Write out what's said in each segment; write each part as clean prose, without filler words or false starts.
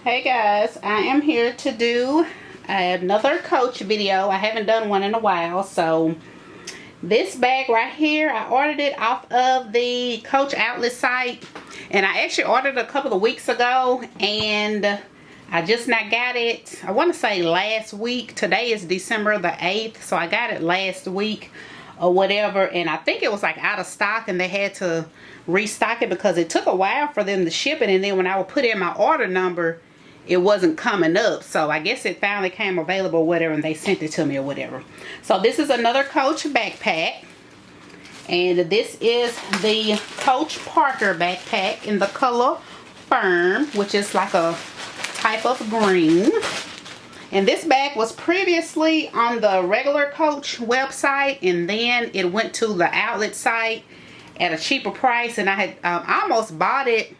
Hey guys, I am here to do another Coach video. I haven't done one in a while. So this bag right here, I ordered it off of the Coach outlet site, and I actually ordered it a couple of weeks ago, and I just not got it, I want to say last week. Today is December the 8th, so I got it last week or whatever, and I think it was like out of stock and they had to restock it because it took a while for them to ship it, and then when I would put in my order number, it wasn't coming up. So I guess it finally came available or whatever, and they sent it to me or whatever. So this is another Coach backpack, and this is the Coach Parker backpack in the color Fern, which is like a type of green. And this bag was previously on the regular Coach website, and then it went to the outlet site at a cheaper price, and I had almost bought it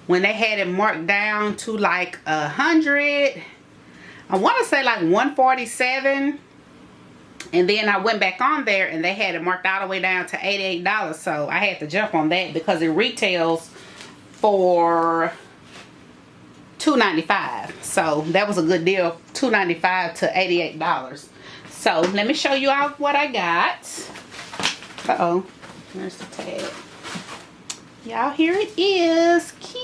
when they had it marked down to like 100, I want to say like 147, and then I went back on there and they had it marked all the way down to $88. So I had to jump on that because it retails for $2.95. So that was a good deal, $2.95 to $88. So let me show you all what I got. Uh-oh, there's the tag. Y'all, here it is. Cute.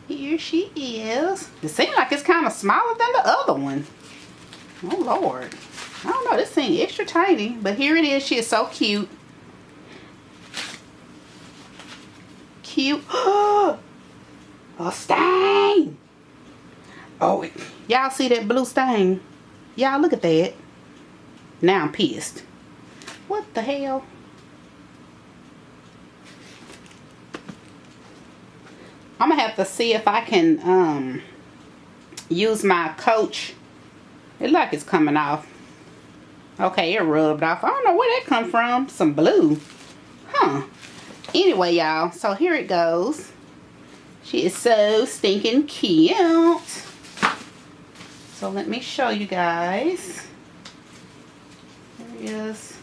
Here she is. It seems like it's kind of smaller than the other one. Oh Lord, I don't know, this thing extra tiny, but here it is. She is so cute. A stain. Oh, y'all see that blue stain? Y'all look at that. Now I'm pissed. What the hell? I'm gonna have to see if I can use my Coach. It look like it's coming off. Okay, it rubbed off. I don't know where that come from. Some blue. Huh. Anyway, y'all, so here it goes. She is so stinking cute. So let me show you guys. There it is.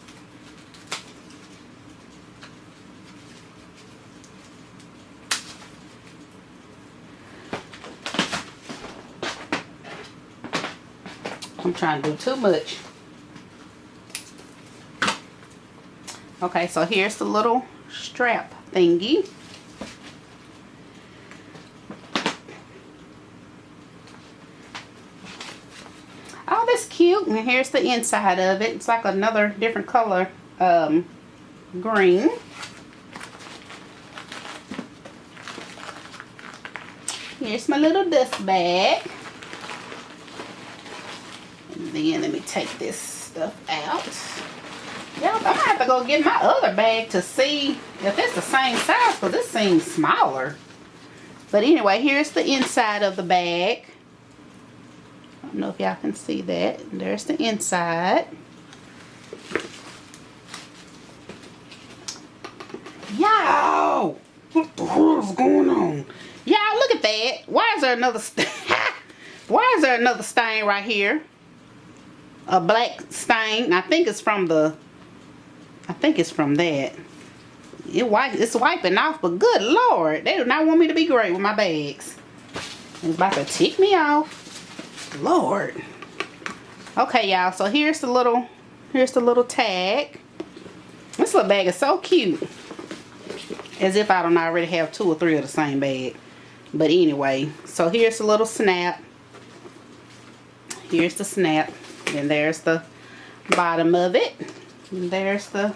I'm trying to do too much. Okay, so here's the little strap thingy. Oh, that's cute. And here's the inside of it. It's like another different color, green. Here's my little dust bag. And then let me take this stuff out. Yeah, I'm gonna have to go get my other bag to see if it's the same size, because this seems smaller. But anyway, here's the inside of the bag. I don't know if y'all can see that. There's the inside. Yo! What the hell is going on? Y'all, look at that. Why is there another why is there another stain right here? A black stain. I think it's from that. It's wiping off, but good Lord, they do not want me to be great with my bags. It's about to tick me off. Lord. Okay, y'all, so here's the little tag. This little bag is so cute. As if I don't already have 2 or 3 of the same bag. But anyway, so here's the little snap. Here's the snap. And there's the bottom of it. And there's that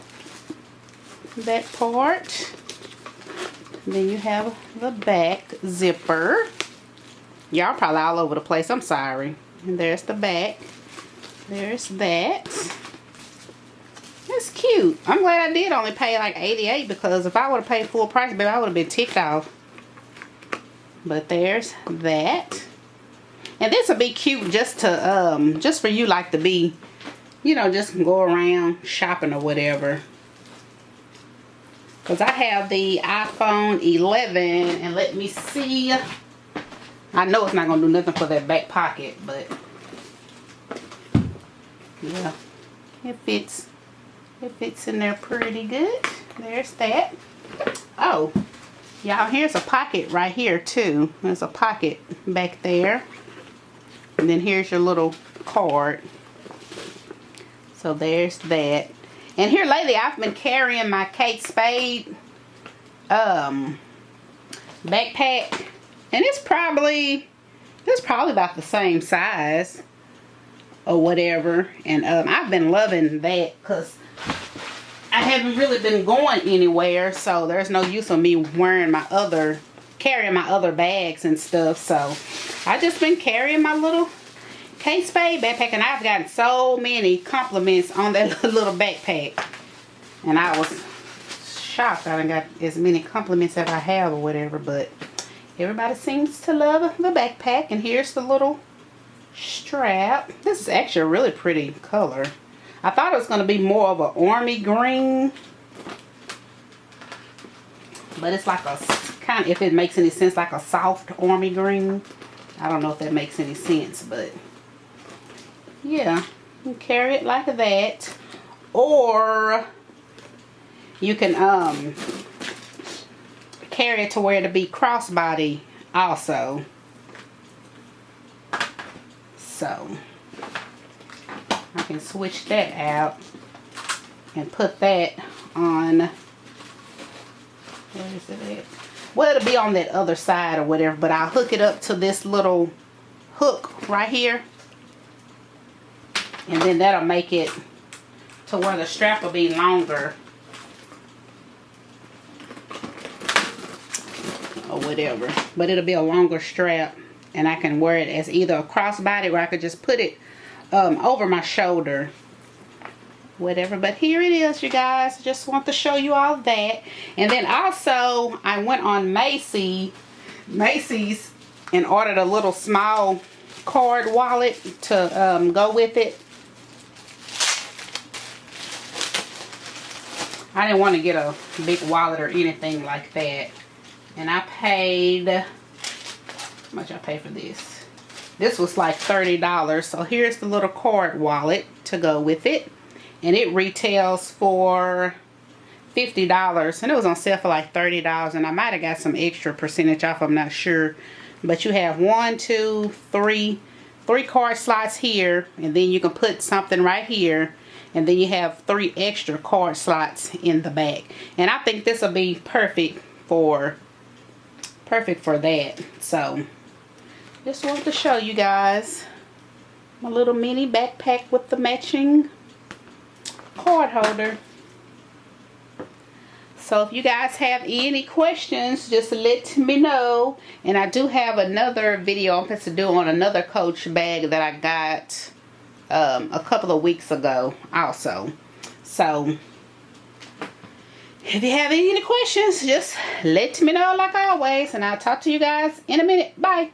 part. And then you have the back zipper. Y'all probably all over the place. I'm sorry. And there's the back. There's that. It's cute. I'm glad I did only pay like $88, because if I would have paid full price, baby, I would have been ticked off. But there's that. And this would be cute just to just for you, like, to be, you know, just go around shopping or whatever. Because I have the iPhone 11, and let me see. I know it's not going to do nothing for that back pocket, but yeah, it fits. It fits in there pretty good. There's that. Oh, Y'all, here's a pocket right here too. There's a pocket back there. And then here's your little card. So there's that. And here lately I've been carrying my Kate Spade backpack. And it's probably about the same size or whatever. And I've been loving that because I haven't really been going anywhere, so there's no use of me carrying my other bags and stuff. So I just been carrying my little Kate Spade backpack, and I've gotten so many compliments on that little backpack, and I was shocked I done got as many compliments as I have or whatever. But everybody seems to love the backpack. And here's the little strap. This is actually a really pretty color. I thought it was going to be more of an army green, but it's like a kind of, if it makes any sense, like a soft army green. I don't know if that makes any sense, but yeah, you can carry it like that, or you can carry it to where it'll be crossbody also. So I can switch that out and put that on, where is it at? Well, it'll be on that other side or whatever, but I'll hook it up to this little hook right here. And then that'll make it to where the strap will be longer or whatever. But it'll be a longer strap, and I can wear it as either a crossbody, or I could just put it over my shoulder, whatever. But here it is, you guys. Just want to show you all that. And then also I went on Macy's and ordered a little small card wallet to go with it. I didn't want to get a big wallet or anything like that. And I paid, how much I paid for this? This was like $30. So here's the little card wallet to go with it. And it retails for $50. And it was on sale for like $30. And I might have got some extra percentage off, I'm not sure. But you have 1, 2, 3 card slots here. And then you can put something right here. And then you have 3 extra card slots in the back. And I think this will be perfect for that. So just wanted to show you guys my little mini backpack with the matching card holder. So if you guys have any questions, just let me know. And I do have another video I'm supposed to do on another Coach bag that I got a couple of weeks ago also. So if you have any questions, just let me know like always, and I'll talk to you guys in a minute. Bye.